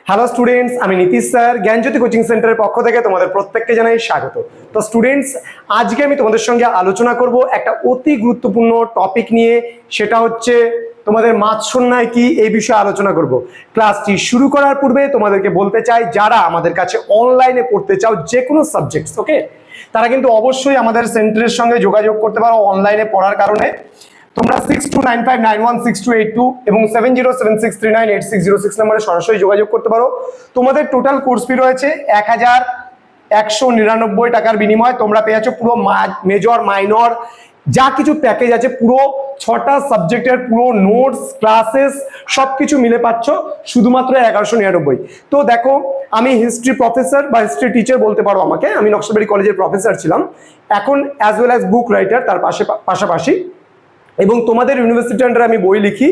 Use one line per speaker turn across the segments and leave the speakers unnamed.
Hello students, আমি Nitish sir জ্ঞানজ্যোতি coaching সেন্টারের পক্ষ থেকে তোমাদের প্রত্যেককে জানাই স্বাগত। তো স্টুডেন্টস, আজকে আমি তোমাদের সঙ্গে আলোচনা করব একটা অতি গুরুত্বপূর্ণ টপিক নিয়ে, সেটা হচ্ছে তোমাদের মাৎসন্যায় কি, এই বিষয়ে আলোচনা করব। ক্লাসটি শুরু করার পূর্বে তোমাদেরকে বলতে চাই, যারা আমাদের কাছে অনলাইনে পড়তে চাও যে কোনো সাবজেক্টস, ওকে, তারা কিন্তু অবশ্যই আমাদের সেন্টারের সঙ্গে যোগাযোগ করতে পারো অনলাইনে পড়ার কারণে। তোমরা 6295916282 এবং 7076398606 নম্বরে সরাসরি যোগাযোগ করতে পারো। তোমাদের টোটাল কোর্স ফি রয়েছে 1199 টাকার বিনিময়ে তোমরা পেয়ে যাচ্ছ পুরো মেজর মাইনর যা কিছু প্যাকেজ আছে, পুরো 6টা সাবজেক্টের পুরো নোটস ক্লাসেস সবকিছু মিলে পাচ্ছ শুধুমাত্র 1199। তো দেখো, আমি হিস্ট্রি প্রফেসর বা হিস্ট্রি টিচার বলতে পারো আমাকে, আমি নকশালবাড়ি কলেজের প্রফেসর ছিলাম, এখন অ্যাজ ওয়েল অ্যাজ বুক রাইটার তার পাশাপাশি, এবং তোমাদের ইউনিভার্সিটি আন্ডারে আমি বই লিখি।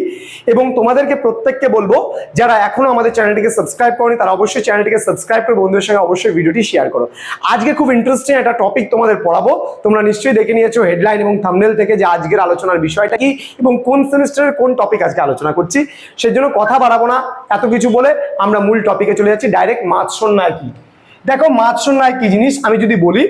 এবং তোমাদেরকে প্রত্যেককে বলবো, যারা এখনো আমাদের চ্যানেলটিকে সাবস্ক্রাইব করনি তারা অবশ্যই চ্যানেলটিকে সাবস্ক্রাইব করে বন্ধুদের সঙ্গে অবশ্যই ভিডিওটি শেয়ার করো। আজকে খুব ইন্টারেস্টিং একটা টপিক তোমাদের পড়াবো। তোমরা নিশ্চয়ই দেখে নিয়েছো হেডলাইন এবং থাম্বনেল থেকে যে আজকের আলোচনার বিষয়টা কি এবং কোন সেমিস্টারের কোন টপিক আজকে আলোচনা করছি। সেজন্য কথা বাড়াবো না, এত কিছু বলে আমরা মূল টপিকে চলে যাচ্ছি ডাইরেক্ট। মাৎসন্যায় কি? দেখো, মাৎসন্যায় কি জিনিস আমি যদি বলি,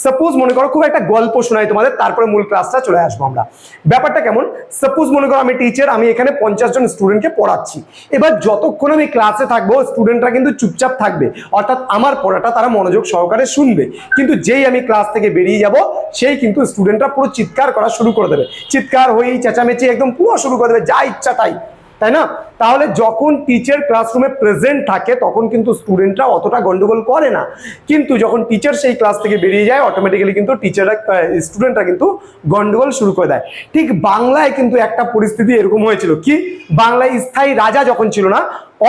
সাপোজ মনে করো খুব একটা গল্প শোনাই তোমাদের, তারপরে মূল ক্লাসটা চলে আসবো আমরা। ব্যাপারটা কেমন? সাপোজ মনে করো আমি টিচার, আমি এখানে 50 জন স্টুডেন্টকে পড়াচ্ছি। এবার যতক্ষণ আমি ক্লাসে থাকবো স্টুডেন্টরা কিন্তু চুপচাপ থাকবে, অর্থাৎ আমার পড়াটা তারা মনোযোগ সহকারে শুনবে। কিন্তু যেই আমি ক্লাস থেকে বেরিয়ে যাব, সেই কিন্তু স্টুডেন্টরা পুরো চিৎকার করা শুরু করে দেবে, চিৎকার হয়েই চেঁচামেচি একদম পুরো শুরু করে দেবে, যা ইচ্ছা তাই, তাই না? তাহলে যখন টিচার ক্লাসরুমে প্রেজেন্ট থাকে তখন কিন্তু স্টুডেন্টরা অতটা গন্ডগোল করে না, কিন্তু যখন টিচার সেই ক্লাস থেকে বেরিয়ে যায় অটোমেটিক্যালি কিন্তু স্টুডেন্টরা কিন্তু গন্ডগোল শুরু করে দেয়। ঠিক বাংলায় কিন্তু একটা পরিস্থিতি এরকম হয়েছিল, কি বাংলায় স্থায়ী রাজা যখন ছিল না,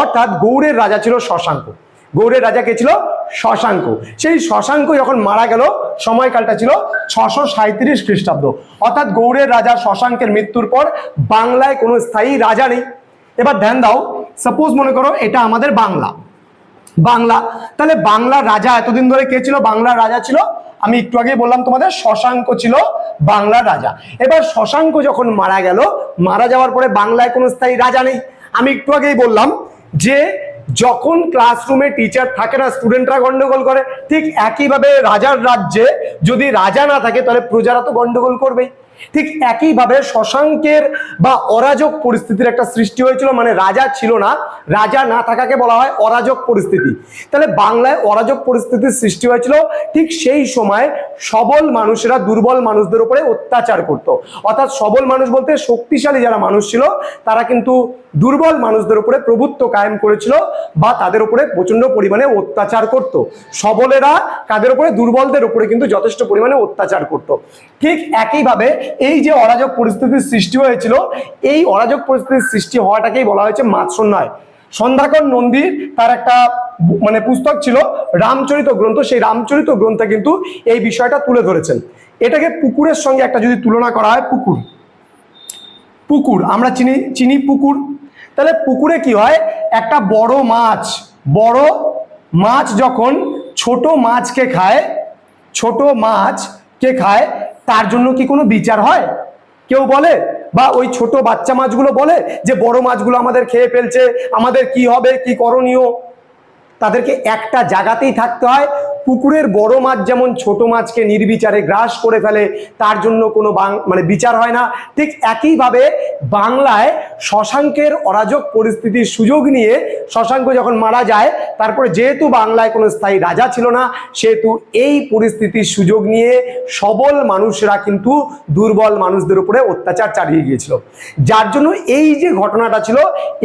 অর্থাৎ গৌড়ের রাজা ছিল শশাঙ্ক। গৌড়ের রাজা কে ছিল? শশাঙ্ক। সেই শশাঙ্ক যখন মারা গেল, সময়কালটা ছিল 637 খ্রিস্টাব্দ, অর্থাৎ গৌড়ের রাজা শশাঙ্কের মৃত্যুর পর বাংলায় কোনো স্থায়ী রাজা নেই। এবার ধ্যান দাও, সাপোজ মনে করো এটা আমাদের বাংলা, তাহলে বাংলার রাজা এতদিন ধরে কে ছিল? বাংলার রাজা ছিল, আমি একটু আগে বললাম তোমাদের, শশাঙ্ক ছিল বাংলার রাজা। এবার শশাঙ্ক যখন মারা গেল, মারা যাওয়ার পরে বাংলায় কোনো স্থায়ী রাজা নেই। আমি একটু আগেই বললাম যে যখন ক্লাসরুমে টিচার থাকে না, স্টুডেন্টরা গন্ডগোল করে। ঠিক একইভাবে রাজার রাজ্যে যদি রাজা না থাকে তাহলে প্রজারা তো গন্ডগোল করবেই। ঠিক একইভাবে শশাঙ্কের বা অরাজক পরিস্থিতির একটা সৃষ্টি হয়েছিল, মানে রাজা ছিল না, রাজা না থাকাকে বলা হয় অরাজক পরিস্থিতি। তাহলে বাংলায় অরাজক পরিস্থিতির সৃষ্টি হয়েছিল। ঠিক সেই সময় সবল মানুষেরা দুর্বল মানুষদের উপরে অত্যাচার করত, অর্থাৎ সবল মানুষ বলতে শক্তিশালী যারা মানুষ ছিল তারা কিন্তু দুর্বল মানুষদের উপরে প্রভুত্ব কায়েম করেছিল বা তাদের উপরে প্রচন্ড পরিমাণে অত্যাচার করত। সবলেরা কাদের উপরে? দুর্বলদের উপরে কিন্তু যথেষ্ট পরিমাণে অত্যাচার করত। ঠিক একইভাবে এই যে অরাজক পরিস্থিতির সৃষ্টি হয়েছিল, এই অরাজক পরিস্থিতির সৃষ্টি হওয়াটাকেই বলা হয়েছে মাৎসন্যায়। সন্ধ্যাকর নন্দী তার একটা পুস্তক ছিল রামচরিত গ্রন্থ, সেই রামচরিত গ্রন্থে কিন্তু এই বিষয়টা তুলে ধরেছেন। এটাকে পুকুরের সঙ্গে একটা যদি তুলনা করা হয়, পুকুর আমরা চিনি পুকুর। তাহলে পুকুরে কি হয়? একটা বড় মাছ যখন ছোট মাছকে খায়, তার জন্য কি কোনো বিচার হয়? কেউ বলে? বা ওই ছোট বাচ্চা মাছগুলো বলে যে বড় মাছগুলো আমাদের খেয়ে ফেলছে, আমাদের কি হবে, কি করণীয়? তাদেরকে একটা জায়গাতেই থাকতে হয়। পুকুরের বড় মাছ যেমন ছোট মাছকে নির্বিচারে গ্রাস করে ফেলে, তার জন্য কোনো বিচার হয় না। ঠিক একইভাবে বাংলায় শশাঙ্কের অরাজক পরিস্থিতির সুযোগ নিয়ে শশাঙ্ক যখন মারা যায়, তারপরে যেহেতু বাংলায় কোনো স্থায়ী রাজা ছিল না, সেহেতু এই পরিস্থিতির সুযোগ নিয়ে সবল মানুষরা কিন্তু দুর্বল মানুষদের উপরে অত্যাচার চালিয়ে গিয়েছিল, যার জন্য এই যে ঘটনাটা ছিল,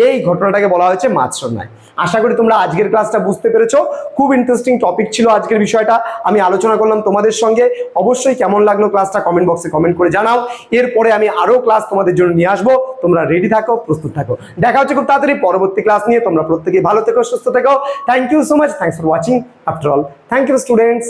এই ঘটনাটাকে বলা হয়েছে মাৎসন্যায়। আশা করি তোমরা আজকের ক্লাসটা বুঝতে পেরেছো। খুব ইন্টারেস্টিং টপিক ছিল আজকের বিষয়টা, আমি আলোচনা করলাম তোমাদের সঙ্গে। অবশ্যই কেমন লাগলো ক্লাসটা কমেন্ট বক্সে কমেন্ট করে জানাও। এরপরে আমি আরো ক্লাস তোমাদের জন্য নিয়ে আসবো, তোমরা রেডি থাকো, প্রস্তুত থাকো। দেখা হচ্ছে খুব তাড়াতাড়ি পরবর্তী ক্লাস নিয়ে। তোমরা প্রত্যেকেই ভালো থেকো, সুস্থ থেকো। Thank you so much, thanks for watching. After all, thank you students.